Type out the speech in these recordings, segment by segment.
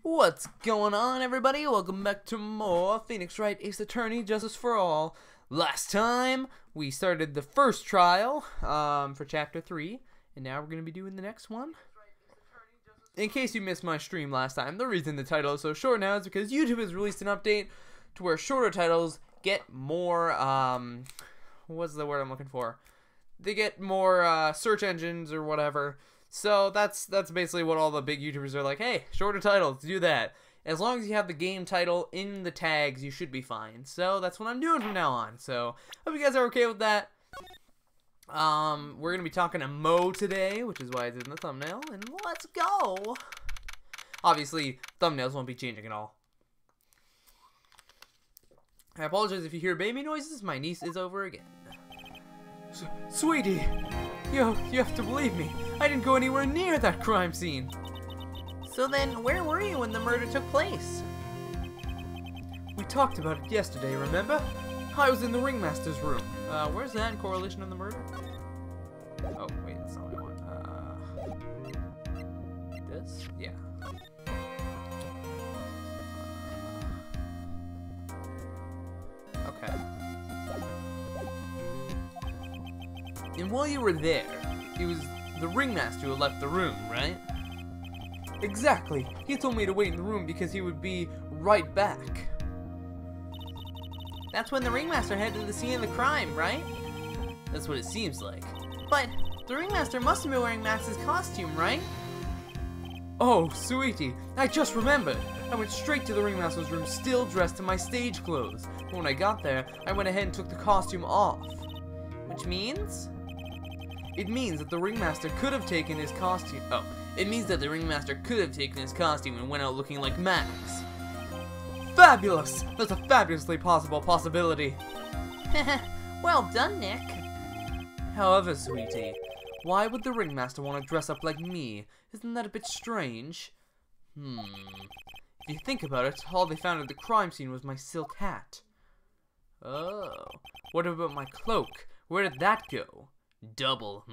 What's going on, everybody? Welcome back to more Phoenix Wright Ace Attorney Justice for All. Last time, we started the first trial for Chapter 3, and now we're going to be doing the next one. In case you missed my stream last time, the reason the title is so short now is because YouTube has released an update to where shorter titles get more, what's the word I'm looking for? They get more search engines or whatever. So that's basically what all the big YouTubers are like, hey, shorter titles, do that. As long as you have the game title in the tags, you should be fine. So that's what I'm doing from now on. So hope you guys are okay with that. We're going to be talking to Mo today, which is why it's in the thumbnail. And let's go! Obviously, thumbnails won't be changing at all. I apologize if you hear baby noises. My niece is over again. Sweetie! You have to believe me. I didn't go anywhere near that crime scene. So then, where were you when the murder took place? We talked about it yesterday, remember? I was in the ringmaster's room. Where's that in correlation to the murder? Oh, wait, that's not what I want. This? Yeah. Okay. And while you were there, it was the ringmaster who left the room, right? Exactly. He told me to wait in the room because he would be right back. That's when the ringmaster headed to the scene of the crime, right? That's what it seems like. But the ringmaster must have been wearing Max's costume, right? Oh, sweetie, I just remembered. I went straight to the ringmaster's room still dressed in my stage clothes. But when I got there, I went ahead and took the costume off. Which means? It means that the ringmaster could have taken his costume. Oh, it means that the ringmaster could have taken his costume and went out looking like Max. Fabulous! That's a fabulously possible possibility. Well done, Nick. However, sweetie, why would the ringmaster want to dress up like me? Isn't that a bit strange? If you think about it, all they found at the crime scene was my silk hat. Oh, what about my cloak? Where did that go? Double,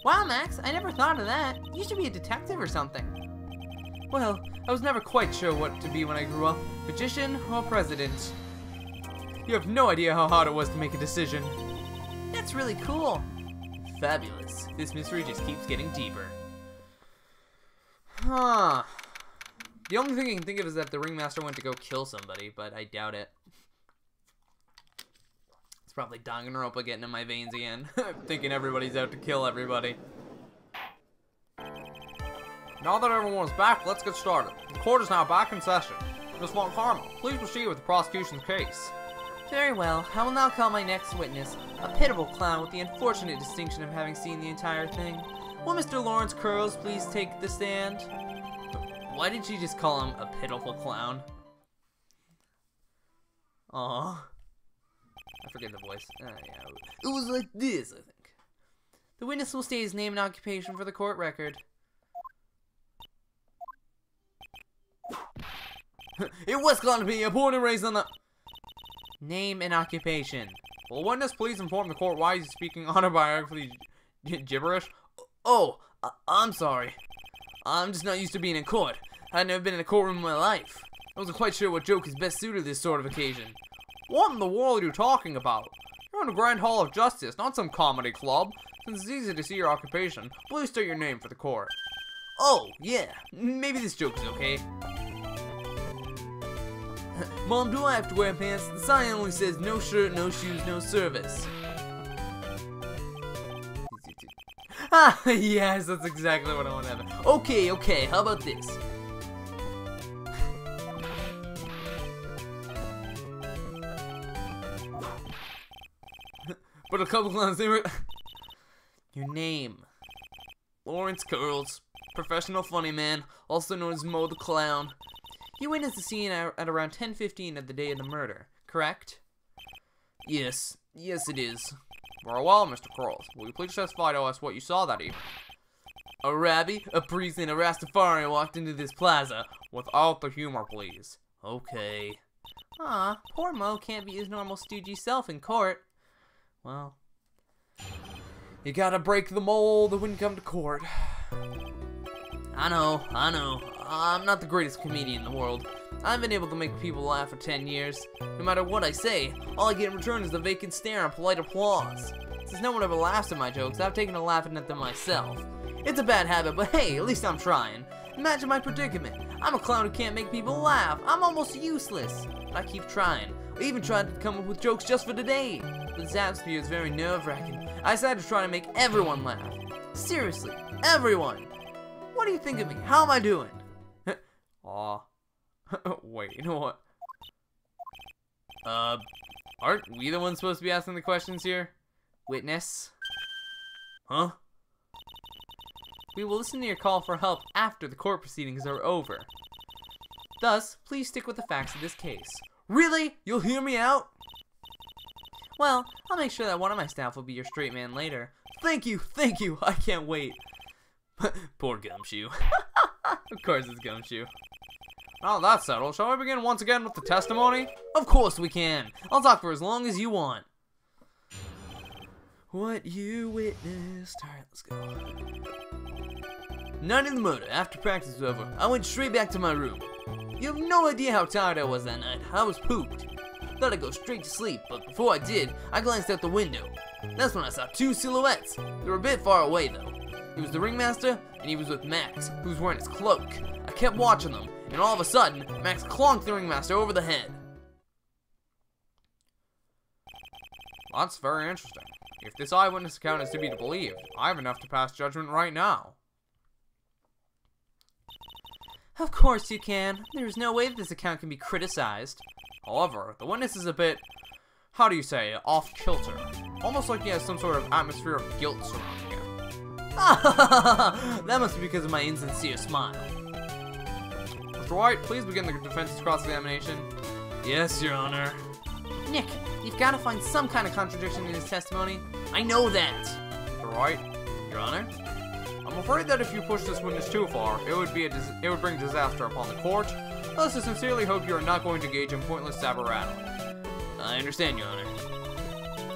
Wow, Max, I never thought of that. You should be a detective or something. Well, I was never quite sure what to be when I grew up, magician or president. You have no idea how hard it was to make a decision. That's really cool. Fabulous. This mystery just keeps getting deeper. Huh. The only thing I can think of is that the ringmaster went to go kill somebody, but I doubt it. It's probably Danganronpa getting in my veins again. Thinking everybody's out to kill everybody. Now that everyone's back, let's get started. The court is now back in session. Ms. Von Karma, please proceed with the prosecution's case. Very well. I will now call my next witness, a pitiable clown with the unfortunate distinction of having seen the entire thing. Will Mr. Lawrence Curls please take the stand? Why did she just call him a pitiful clown? Aww. I forget the voice. Yeah. It was like this, I think. The witness will state his name and occupation for the court record. It was going to be born and raised on the... Name and occupation. Will witness please inform the court why he's speaking autobiographically gibberish? Oh, I'm sorry. I'm just not used to being in court. I've never been in a courtroom in my life. I wasn't quite sure what joke is best suited to this sort of occasion. What in the world are you talking about? You're in the Grand Hall of Justice, not some comedy club. Since it's easy to see your occupation, please state your name for the court. Oh, yeah. Maybe this joke is okay. Mom, do I have to wear pants? The sign only says no shirt, no shoes, no service. Ah, yes, that's exactly what I want to have. Okay, how about this? But a couple clowns, they were... Your name. Lawrence Curls. Professional funny man, also known as Mo the Clown. You witnessed the scene at around 10:15 of the day of the murder, correct? Yes it is. Very well, Mr. Curls. Will you please testify to us what you saw that evening? A rabbi, a priest, and a Rastafarian walked into this plaza. Without the humor, please. Okay. Aw, poor Mo can't be his normal stoogey self in court. Well, you gotta break the mold when you come to court. I know. I'm not the greatest comedian in the world. I've been able to make people laugh for 10 years. No matter what I say, all I get in return is the vacant stare and polite applause. Since no one ever laughs at my jokes, I've taken to laughing at them myself. It's a bad habit, but hey, at least I'm trying. Imagine my predicament. I'm a clown who can't make people laugh. I'm almost useless. But I keep trying. I even tried to come up with jokes just for today. But this atmosphere is very nerve-wracking. I decided to try to make everyone laugh. Seriously, everyone. What do you think of me? How am I doing? Aw. Wait, you know what? Aren't we the ones supposed to be asking the questions here? Witness? Huh? We will listen to your call for help after the court proceedings are over. Thus, please stick with the facts of this case. Really? You'll hear me out? Well, I'll make sure that one of my staff will be your straight man later. Thank you, I can't wait. Poor Gumshoe. Of course it's Gumshoe. Oh, that's settled. Shall we begin once again with the testimony? Of course we can. I'll talk for as long as you want. What you witnessed. Alright, let's go. Night of the murder. After practice was over, I went straight back to my room. You have no idea how tired I was that night. I was pooped. Thought I'd go straight to sleep, but before I did, I glanced out the window. That's when I saw two silhouettes. They were a bit far away, though. He was the ringmaster, and he was with Max, who was wearing his cloak. I kept watching them, and all of a sudden, Max clonked the ringmaster over the head. That's very interesting. If this eyewitness account is to be believed, I have enough to pass judgment right now. Of course you can. There's no way that this account can be criticized. However, the witness is a bit, how do you say, off-kilter. Almost like he has some sort of atmosphere of guilt surrounding him. That must be because of my insincere smile. Mr. White, please begin the defense's cross-examination. Yes, Your Honor. Nick, you've got to find some kind of contradiction in his testimony. I know that. Mr. White, Your Honor. I'm afraid that if you push this witness too far, it would bring disaster upon the court. Thus, I sincerely hope you are not going to engage in pointless sabberattling. I understand, Your Honor.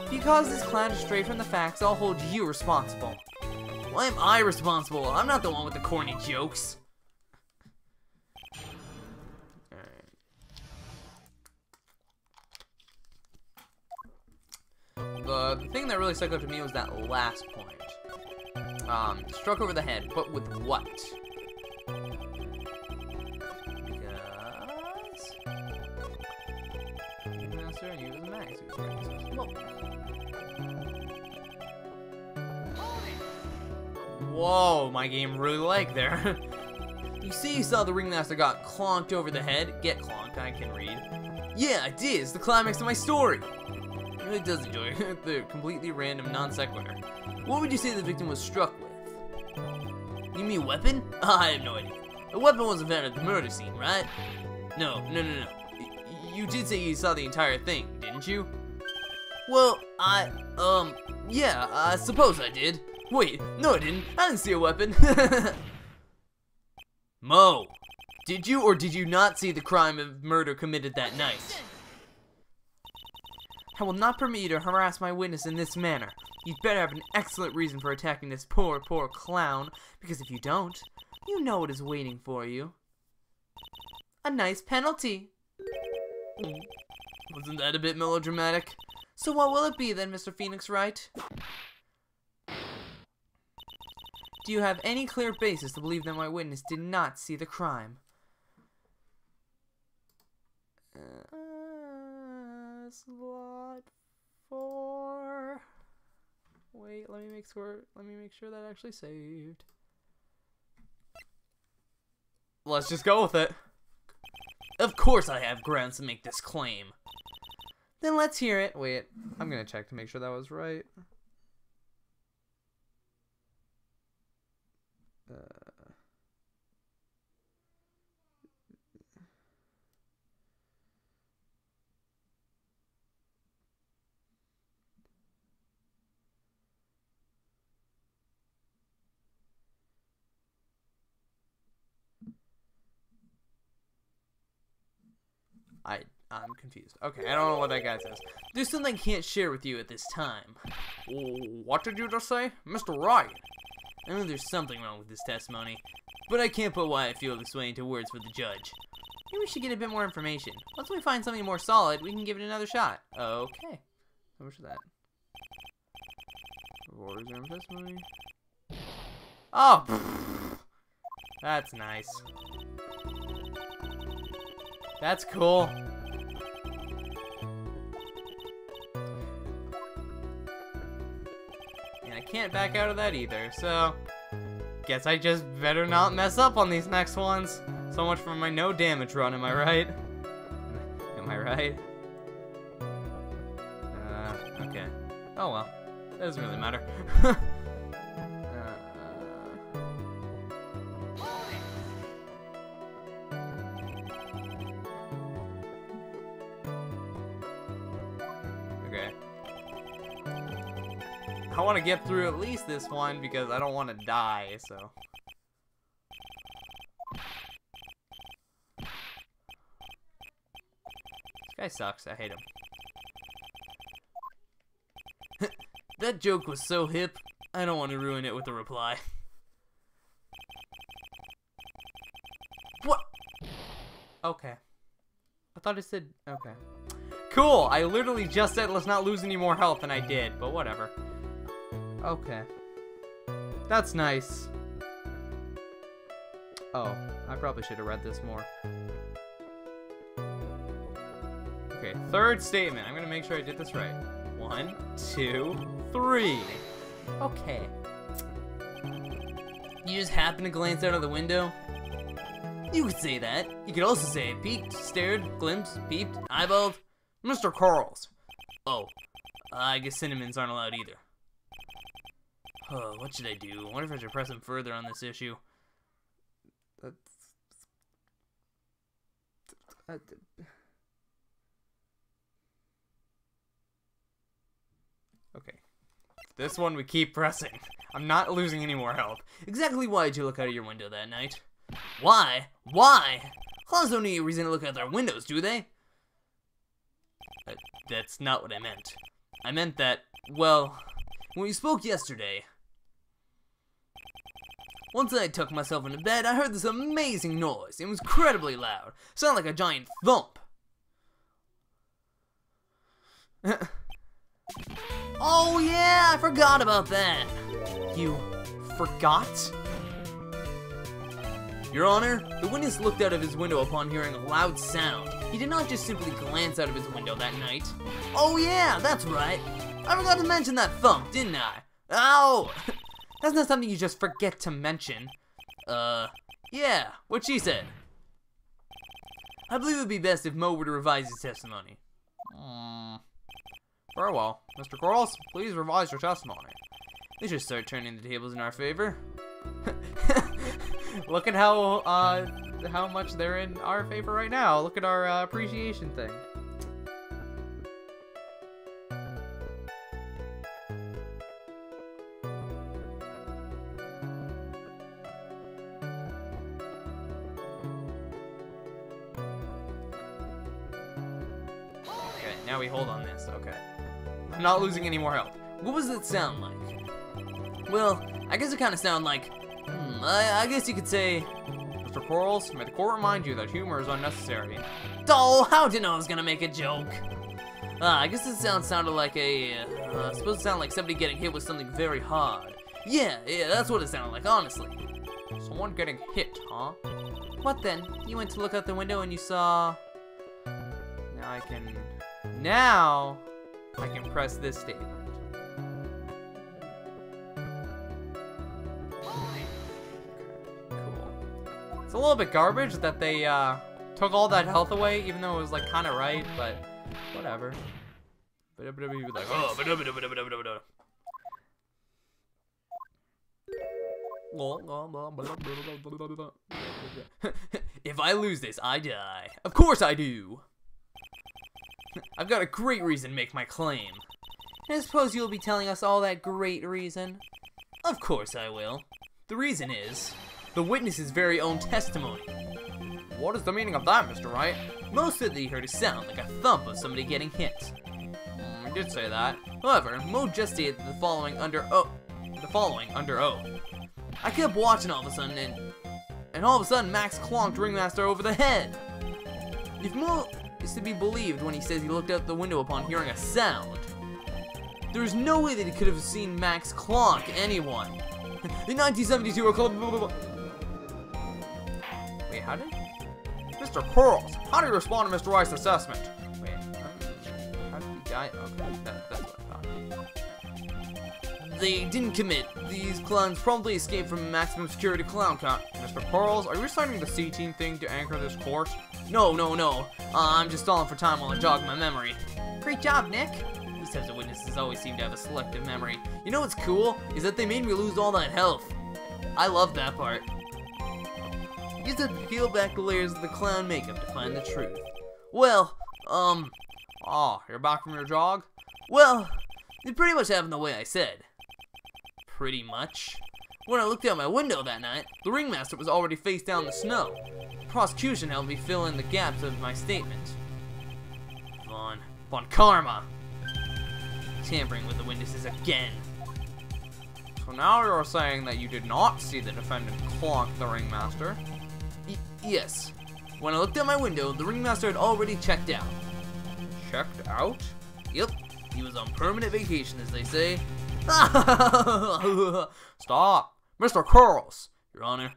If you cause this clown to stray from the facts, I'll hold you responsible. Why am I responsible? I'm not the one with the corny jokes. Alright. The thing that really stuck out to me was that last point. Struck over the head, but with what? Whoa, my game really lagged there. You see, you saw the ringmaster got clonked over the head. Get clonked, I can read. Yeah, I did. It's the climax of my story. It really does enjoy the completely random non sequitur. What would you say the victim was struck with? You mean weapon? I have no idea. The weapon wasn't found at the murder scene, right? No. You did say you saw the entire thing, didn't you? Well, yeah, I suppose I did. Wait, no I didn't see a weapon. Mo, did you or did you not see the crime of murder committed that night? I will not permit you to harass my witness in this manner. You'd better have an excellent reason for attacking this poor clown, because if you don't, you know what is waiting for you. A nice penalty. Wasn't that a bit melodramatic? So what will it be then, Mr. Phoenix Wright? Do you have any clear basis to believe that my witness did not see the crime? Slot 4. Wait, let me make sure that actually saved. Let's just go with it. Of course I have grounds to make this claim. Then let's hear it. Wait, I'm gonna check to make sure that was right. I'm confused. Okay, I don't know what that guy says. There's something I can't share with you at this time. What did you just say? Mr. Wright? I know there's something wrong with this testimony, but I can't put why I feel this way into words for the judge. Maybe we should get a bit more information. Once we find something more solid, we can give it another shot. Okay. How much is that? Reward exam testimony. Oh! Pfft. That's nice. That's cool. And I can't back out of that either, so guess I just better not mess up on these next ones. So much for my no damage run, am I right? Am I right? Okay. Oh well. That doesn't really matter. Okay. I want to get through at least this one because I don't want to die, so. This guy sucks. I hate him. That joke was so hip, I don't want to ruin it with a reply. What? Okay. I thought it said, okay. Cool, I literally just said let's not lose any more health and I did, but whatever. Okay. That's nice. Oh, I probably should have read this more. Okay, third statement. I'm gonna make sure I did this right. 1, 2, 3. Okay. You just happened to glance out of the window? You could say that. You could also say peeked, stared, glimpsed, peeped, eyeballed. Mr. Quarles. Oh, I guess cinnamons aren't allowed either. Oh, what should I do? I wonder if I should press him further on this issue. Okay. This one we keep pressing. I'm not losing any more health. Exactly why did you look out of your window that night? Why? Why? Clowns don't need a reason to look out their windows, do they? That's not what I meant. I meant that, well, when we spoke yesterday, once I tucked myself into bed, I heard this amazing noise. It was incredibly loud. It sounded like a giant thump. Oh yeah, I forgot about that. You forgot? Your Honor, the witness looked out of his window upon hearing a loud sound. He did not just simply glance out of his window that night. Oh yeah, that's right. I forgot to mention that thump, didn't I? Ow! That's not something you just forget to mention. Yeah, what she said. I believe it would be best if Mo were to revise his testimony. Very well. Mr. Quarles, please revise your testimony. We should start turning the tables in our favor. Look at how much they're in our favor right now. Look at our appreciation thing. Okay, now we hold on this. Okay. I'm not losing any more health. What was it sound like? Well, I guess it kind of sounded like, I guess you could say, Mr. Quarles, may the court remind you that humor is unnecessary. Oh, how did you know I was gonna make a joke? I guess this sounded like supposed to sound like somebody getting hit with something very hard. Yeah, that's what it sounded like, honestly. Someone getting hit, huh? What then? You went to look out the window and you saw... Now I can press this statement. It's a little bit garbage that they took all that health away, even though it was like kind of right, but whatever. If I lose this, I die. Of course I do. I've got a great reason to make my claim. I suppose you'll be telling us all that great reason. Of course I will. The reason is the witness's very own testimony. What is the meaning of that, Mr. Wright? Most of he heard a sound like a thump of somebody getting hit. I did say that. However, Mo just stated the following under oath. I kept watching all of a sudden, and all of a sudden Max clonked Ringmaster over the head. If Mo is to be believed when he says he looked out the window upon hearing a sound, there's no way that he could have seen Max clonk anyone. In 1972, a club. Wait, how did? Mr. Quarles, how do you respond to Mr. Rice's assessment? Wait, how did he die? Okay, that's what I thought. They didn't commit. These clowns promptly escaped from maximum security clown camp. Mr. Quarles, are you reciting the C-Team thing to anchor this court? No. I'm just stalling for time while I jog my memory. Great job, Nick. These types of witnesses always seem to have a selective memory. You know what's cool? Is that they made me lose all that health. I love that part. You just have to peel back the layers of the clown makeup to find the truth. Well, you're back from your jog? Well, it pretty much happened the way I said. Pretty much. When I looked out my window that night, the Ringmaster was already face down in the snow. The prosecution helped me fill in the gaps of my statement. Von Karma. Tampering with the witnesses again. So now you're saying that you did not see the defendant clonk the Ringmaster? Yes. When I looked out my window, the Ringmaster had already checked out. Checked out? Yep. He was on permanent vacation, as they say. Stop. Mr. Quarles, Your Honor.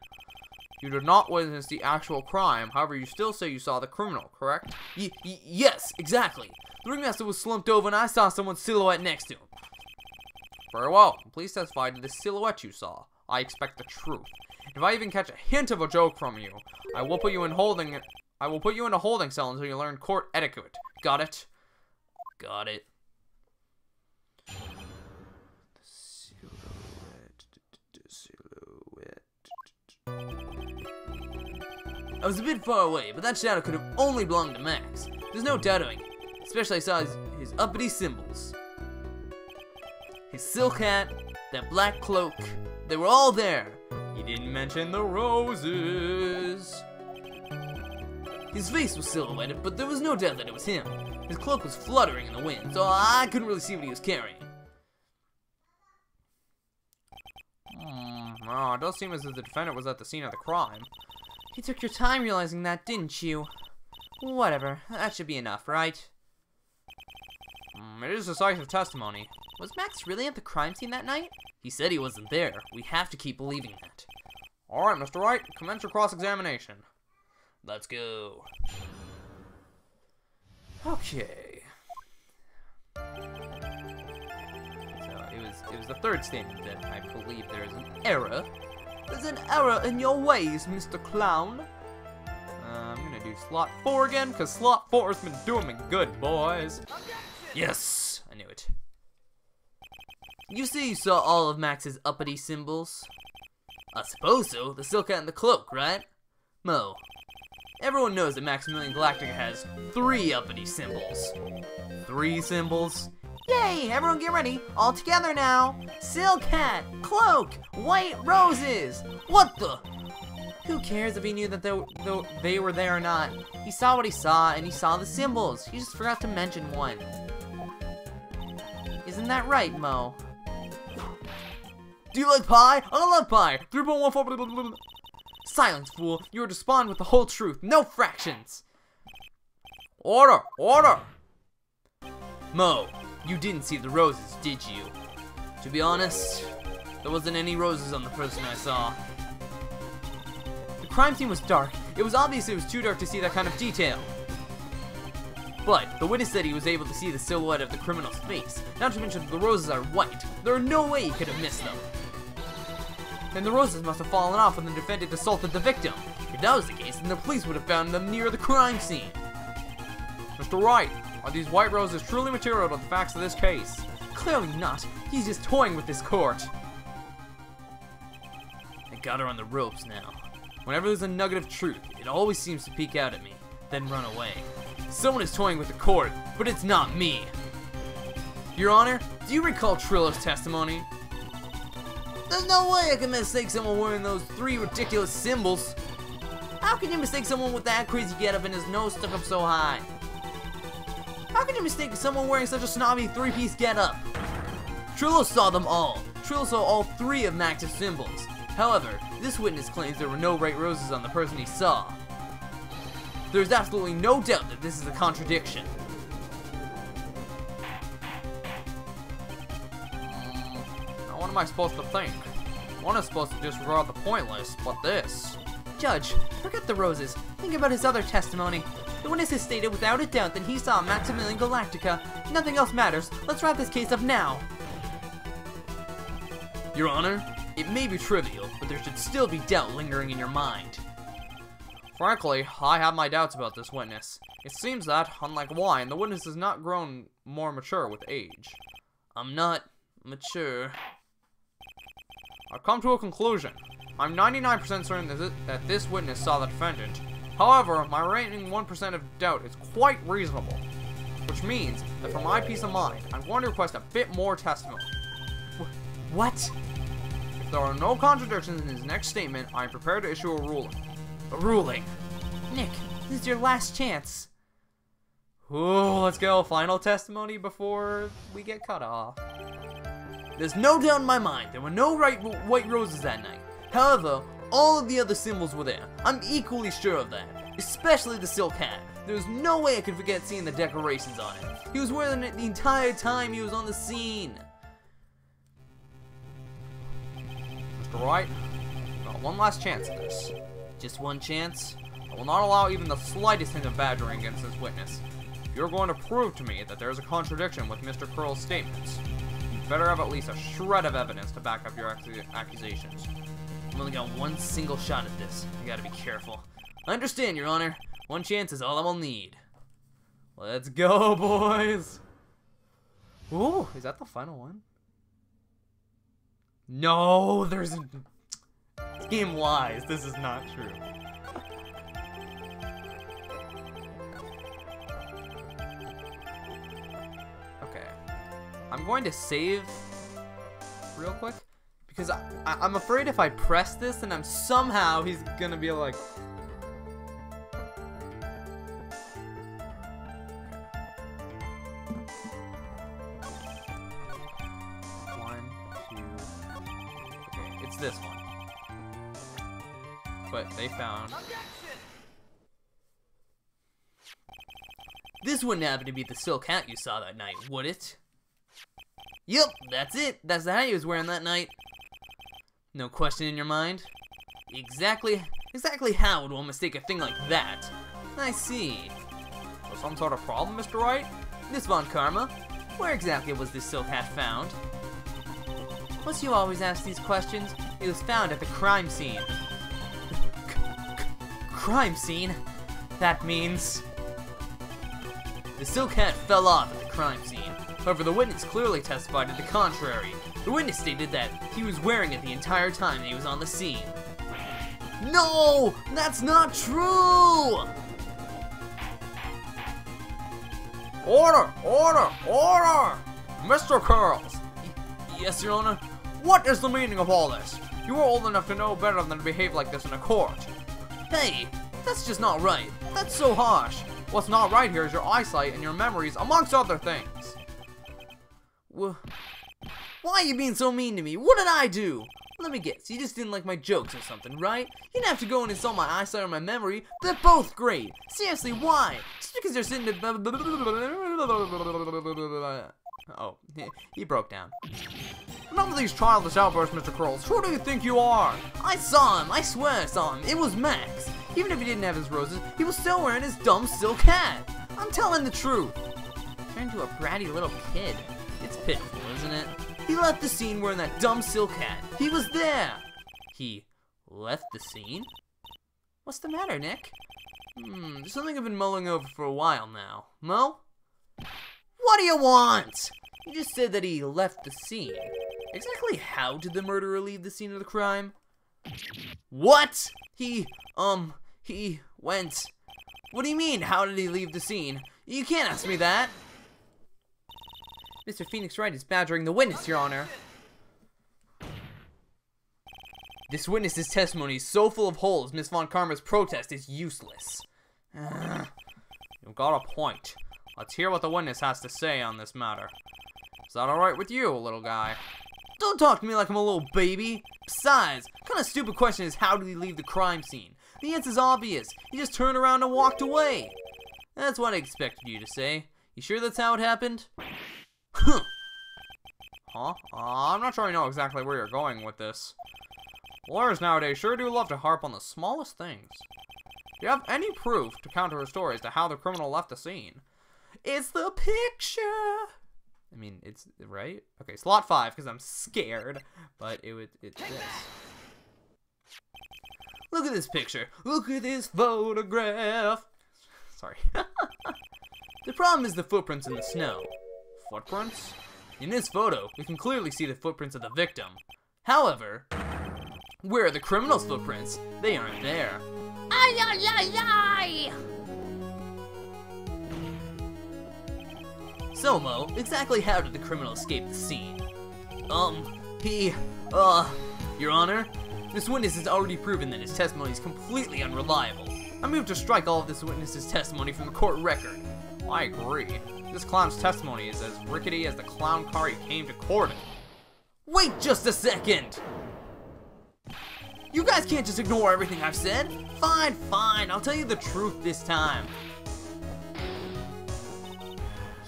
You did not witness the actual crime, however you still say you saw the criminal, correct? Yes, exactly. The Ringmaster was slumped over and I saw someone's silhouette next to him. Very well. Please testify to the silhouette you saw. I expect the truth. If I even catch a hint of a joke from you, I will put you in holding. I will put you in a holding cell until you learn court etiquette. Got it? Got it. I was a bit far away, but that shadow could have only belonged to Max. There's no doubting it. Especially I saw his uppity symbols. His silk hat, that black cloak, they were all there. He didn't mention the roses. His face was silhouetted, but there was no doubt that it was him. His cloak was fluttering in the wind, so I couldn't really see what he was carrying. Oh, it does seem as if the defendant was at the scene of the crime. You took your time realizing that, didn't you? Whatever, that should be enough, right? It is decisive testimony. Was Max really at the crime scene that night? He said he wasn't there. We have to keep believing that. Alright, Mr. Wright, commence your cross-examination. Let's go. Okay. So, it was the third statement that I believe there is an error. There's an error in your ways, Mr. Clown. I'm gonna do slot 4 again, because slot 4 has been doing me good, boys. Yes! I knew it. You say you saw all of Max's uppity symbols? I suppose so. The silk hat and the cloak, right? Mo. Everyone knows that Maximilian Galactica has 3 uppity symbols. 3 symbols? Yay! Everyone get ready. All together now. Silk hat, cloak, white roses. What the? Who cares if he knew that they were there or not? He saw what he saw, and he saw the symbols. He just forgot to mention one. Isn't that right, Mo? Do you like pie? I love pie! 3.14. Silence, fool. You are to respond with the whole truth. No fractions. Order! Order! Mo, you didn't see the roses, did you? To be honest, there wasn't any roses on the person I saw. The crime scene was dark. It was obvious it was too dark to see that kind of detail. But the witness said he was able to see the silhouette of the criminal's face. Not to mention the roses are white. There are no way he could have missed them. Then the roses must have fallen off when the defendant assaulted the victim. If that was the case, then the police would have found them near the crime scene. Mr. Wright, are these white roses truly material to the facts of this case? Clearly not. He's just toying with this court. I got her on the ropes now. Whenever there's a nugget of truth, it always seems to peek out at me, then run away. Someone is toying with the court, but it's not me. Your Honor, do you recall Trillo's testimony? There's no way I can mistake someone wearing those 3 ridiculous symbols. How can you mistake someone with that crazy getup and his nose stuck up so high? How can you mistake someone wearing such a snobby 3-piece getup? Trillo saw them all. Trillo saw all 3 of Max's symbols. However, this witness claims there were no white roses on the person he saw. There is absolutely no doubt that this is a contradiction. Now what am I supposed to think? One is supposed to disregard the pointless, but this... Judge, forget the roses. Think about his other testimony. The witness has stated without a doubt that he saw Maximilian Galactica. Nothing else matters. Let's wrap this case up now. Your Honor, it may be trivial, but there should still be doubt lingering in your mind. Frankly, I have my doubts about this witness. It seems that, unlike wine, the witness has not grown more mature with age. I'm not mature. I've come to a conclusion. I'm 99% certain that this witness saw the defendant. However, my remaining 1% of doubt is quite reasonable. Which means that for my peace of mind, I'm going to request a bit more testimony. What? If there are no contradictions in his next statement, I am prepared to issue a ruling. A ruling? Nick, this is your last chance. Ooh, let's go. Final testimony before we get cut off. There's no doubt in my mind there were no white roses that night. However, all of the other symbols were there. I'm equally sure of that. Especially the silk hat. There's no way I could forget seeing the decorations on it. He was wearing it the entire time he was on the scene. Mr. Wright, got one last chance at this. Just one chance? I will not allow even the slightest hint of badgering against this witness. If you're going to prove to me that there is a contradiction with Mr. Curl's statements, you better have at least a shred of evidence to back up your accusations. I've only got one single shot at this. I gotta be careful. I understand, Your Honor. One chance is all I will need. Let's go, boys! Ooh, is that the final one? No, there's... Team lies. This is not true. Okay. I'm going to save real quick. Because I'm afraid if I press this, then he's gonna be like... One, two... Okay, it's this one. But they found... This wouldn't happen to be the silk hat you saw that night, would it? Yep, that's it. That's the hat he was wearing that night. No question in your mind? Exactly how would one mistake a thing like that? I see. So some sort of problem, Mr. Wright? Miss Von Karma, where exactly was this silk hat found? Must you always ask these questions? It was found at the crime scene. Crime scene? That means... The silk hat fell off at the crime scene. However, the witness clearly testified to the contrary. The witness stated that he was wearing it the entire time he was on the scene. No! That's not true! Order! Order! Order! Mr. Curls! Yes, Your Honor? What is the meaning of all this? You are old enough to know better than to behave like this in a court. Hey, that's just not right. That's so harsh. What's not right here is your eyesight and your memories, amongst other things. Why are you being so mean to me? What did I do? Let me guess, you just didn't like my jokes or something, right? You didn't have to go and insult my eyesight or my memory. They're both great. Seriously, why? Just because they're sitting there... Oh, he broke down. None of these childish outbursts, Mr. Curls. Who do you think you are? I saw him. I swear I saw him. It was Max. Even if he didn't have his roses, he was still wearing his dumb silk hat. I'm telling the truth. Turned into a bratty little kid. It's pitiful, isn't it? He left the scene wearing that dumb silk hat. He was there. He left the scene? What's the matter, Nick? There's something I've been mulling over for a while now. Mo? What do you want? You just said that he left the scene. Exactly how did the murderer leave the scene of the crime? What? He went... What do you mean, how did he leave the scene? You can't ask me that. Mr. Phoenix Wright is badgering the witness, Your Honor. This witness's testimony is so full of holes, Miss Von Karma's protest is useless. You've got a point. Let's hear what the witness has to say on this matter. Is that alright with you, little guy? Don't talk to me like I'm a little baby. Besides, what kind of stupid question is how did he leave the crime scene? The answer's obvious. He just turned around and walked away. That's what I expected you to say. You sure that's how it happened? Huh? I'm not sure I know exactly where you're going with this. Lawyers nowadays sure do love to harp on the smallest things. Do you have any proof to counter her story as to how the criminal left the scene? It's the picture. I mean, it's right. Okay, slot 5 because I'm scared, but it's this. Look at this picture. Look at this photograph. Sorry. The problem is the footprints in the snow. Footprints? In this photo, we can clearly see the footprints of the victim. However, where are the criminal's footprints? They aren't there. Ay, ay, ay, ay! So, Mo, exactly how did the criminal escape the scene? Your Honor, this witness has already proven that his testimony is completely unreliable. I move to strike all of this witness's testimony from the court record. I agree. This clown's testimony is as rickety as the clown car he came to court in. Wait just a second! You guys can't just ignore everything I've said. Fine, I'll tell you the truth this time.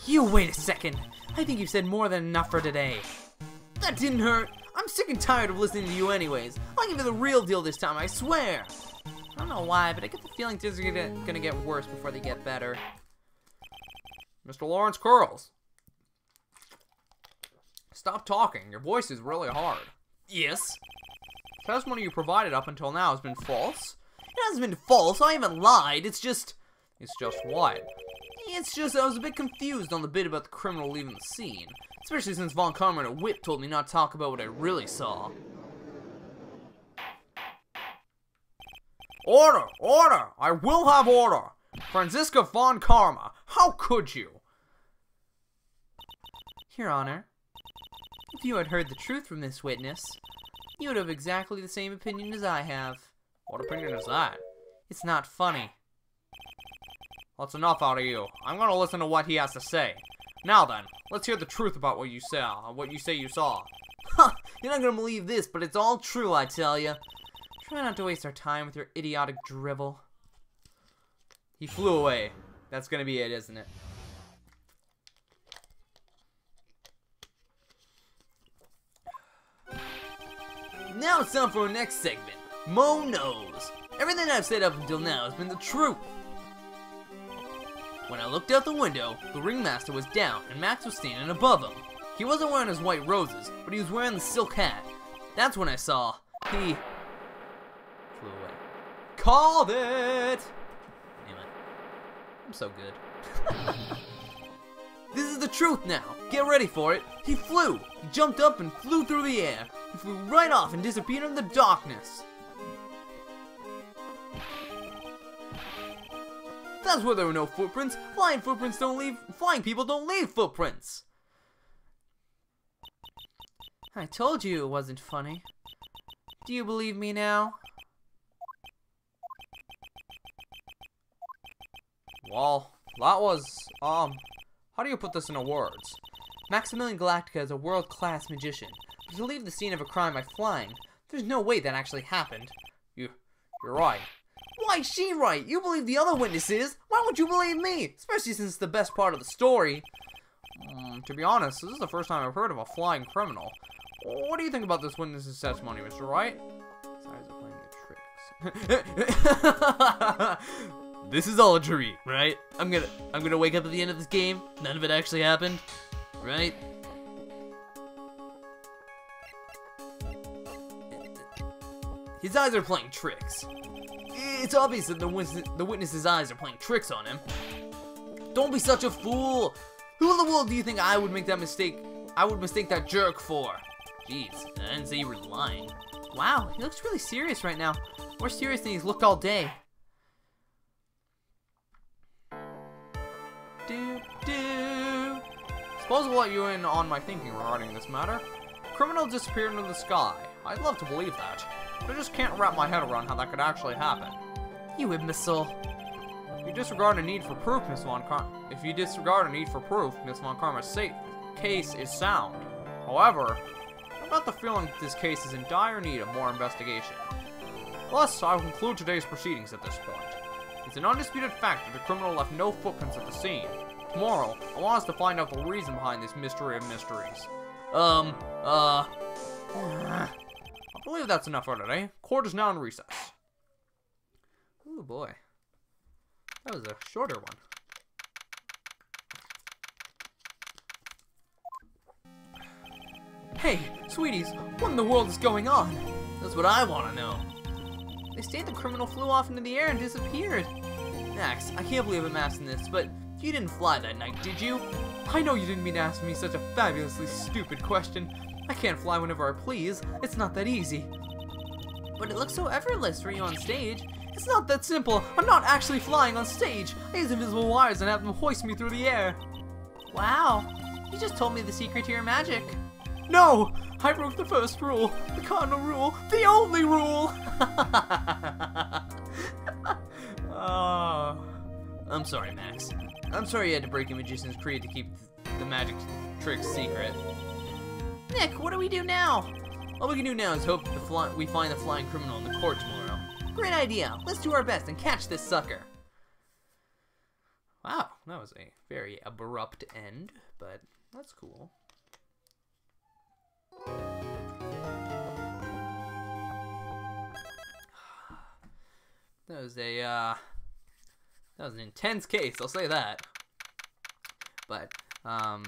You wait a second. I think you've said more than enough for today. That didn't hurt. I'm sick and tired of listening to you anyways. I'll give you the real deal this time, I swear. I don't know why, but I get the feeling things are gonna get worse before they get better. Mr. Lawrence Curls. Stop talking. Your voice is really hard. Yes? The testimony you provided up until now has been false? It hasn't been false. I haven't lied. It's just what? It's just I was a bit confused on the bit about the criminal leaving the scene. Especially since Von Karma and a whip told me not to talk about what I really saw. Order! Order! I will have order! Franziska Von Karma, how could you? Your Honor, if you had heard the truth from this witness, you would have exactly the same opinion as I have. What opinion is that? It's not funny. That's enough out of you. I'm gonna listen to what he has to say. Now then, let's hear the truth about what you saw. What you say you saw. Huh, you're not gonna believe this, but it's all true, I tell you. Try not to waste our time with your idiotic drivel. He flew away. That's gonna be it, isn't it? Now it's time for our next segment. Mo Knows. Everything I've said up until now has been the truth. When I looked out the window, the ringmaster was down and Max was standing above him. He wasn't wearing his white roses, but he was wearing the silk hat. That's when I saw he flew away. Called it! Damn it. I'm so good. This is the truth now. Get ready for it. He flew. He jumped up and flew through the air. He flew right off and disappeared in the darkness. That's where there were no footprints. Flying people don't leave footprints. I told you it wasn't funny. Do you believe me now? Well, that was, how do you put this into words? Maximilian Galactica is a world-class magician, but to leave the scene of a crime by flying, there's no way that actually happened. You're right. Why is she right? You believe the other witnesses. Why won't you believe me? Especially since it's the best part of the story. To be honest, this is the first time I've heard of a flying criminal. What do you think about this witness's testimony, Mr. Wright? Sorry, I'm playing the tricks. This is all a dream, right? I'm gonna wake up at the end of this game. None of it actually happened, right? His eyes are playing tricks. It's obvious that the witness's eyes are playing tricks on him. Don't be such a fool. Who in the world do you think I would make that mistake? I would mistake that jerk for? Jeez, I didn't say you were lying. Wow, he looks really serious right now. More serious than he's looked all day. Suppose I'll let you in on my thinking regarding this matter. Criminal disappeared into the sky. I'd love to believe that, but I just can't wrap my head around how that could actually happen. You imbecile. If you disregard a need for proof, Miss Von Karma's case is sound. However, I'm got the feeling that this case is in dire need of more investigation. Thus, I will conclude today's proceedings at this point. It's an undisputed fact that the criminal left no footprints at the scene. Tomorrow, I want us to find out the reason behind this mystery of mysteries. I believe that's enough for today. Court is now in recess. Ooh, boy. That was a shorter one. Hey, sweeties, what in the world is going on? That's what I want to know. They state the criminal flew off into the air and disappeared. Max, I can't believe I'm asking this, but you didn't fly that night, did you? I know you didn't mean to ask me such a fabulously stupid question. I can't fly whenever I please. It's not that easy. But it looks so effortless for you on stage. It's not that simple. I'm not actually flying on stage. I use invisible wires and have them hoist me through the air. Wow. You just told me the secret to your magic. No! I broke the first rule. The cardinal rule. The only rule! I'm sorry, Max. I'm sorry you had to break a magician's creed to keep the magic tricks secret. Nick, what do we do now? All we can do now is hope that we find the flying criminal in the court tomorrow. Great idea. Let's do our best and catch this sucker. Wow, that was a very abrupt end, but that's cool. That was an intense case, I'll say that. But I'm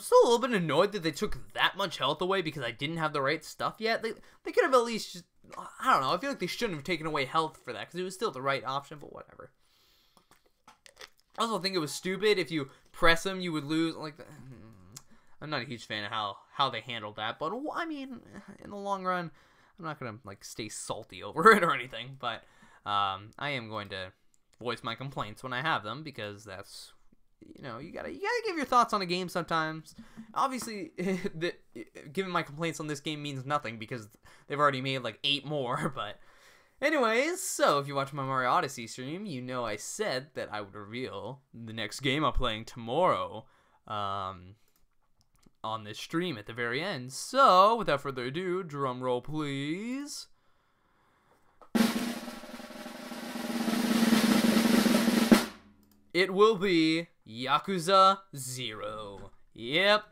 still a little bit annoyed that they took that much health away because I didn't have the right stuff yet. They could have at least just, I don't know, I feel like they shouldn't have taken away health for that because it was still the right option, but whatever. I also think it was stupid if you press them, you would lose. Like, I'm not a huge fan of how they handled that, but I mean, in the long run, I'm not gonna like stay salty over it or anything. But I am going to voice my complaints when I have them because that's, you know, you gotta give your thoughts on a game sometimes. Obviously, giving my complaints on this game means nothing because they've already made like 8 more. But anyways, so if you watch my Mario Odyssey stream, you know I said that I would reveal the next game I'm playing tomorrow on this stream at the very end. So, without further ado, drum roll please. It will be Yakuza 0. Yep.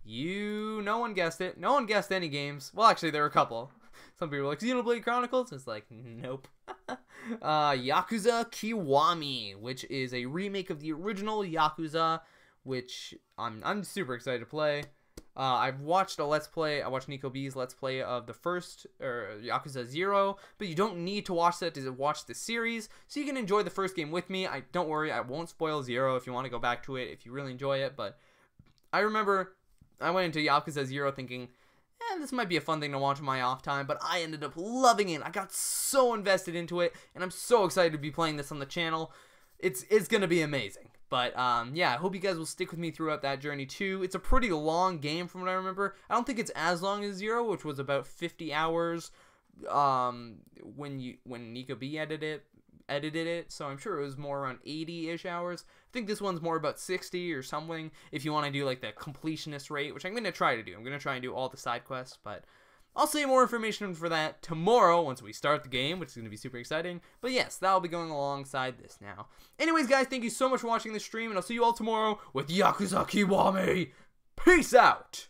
No one guessed it. No one guessed any games. Well, actually, there were a couple. Some people were like, Xenoblade Chronicles? It's like, nope. Yakuza Kiwami, which is a remake of the original Yakuza, which I'm super excited to play. I've watched a Let's Play. I watched Nico B's Let's Play of the first Yakuza 0, but you don't need to watch that to watch the series, so you can enjoy the first game with me. Don't worry, I won't spoil 0 if you want to go back to it if you really enjoy it. But I remember I went into Yakuza 0 thinking, this might be a fun thing to watch in my off time, but I ended up loving it. I got so invested into it, and I'm so excited to be playing this on the channel. It's gonna be amazing. But, yeah, I hope you guys will stick with me throughout that journey, too. It's a pretty long game from what I remember. I don't think it's as long as 0, which was about 50 hours when Nico B edited it. So I'm sure it was more around 80-ish hours. I think this one's more about 60 or something if you want to do, like, the completionist rate, which I'm going to try to do. I'm going to try and do all the side quests, but I'll say more information for that tomorrow once we start the game, which is going to be super exciting. But yes, that'll be going alongside this now. Anyways, guys, thank you so much for watching this stream, and I'll see you all tomorrow with Yakuza Kiwami. Peace out!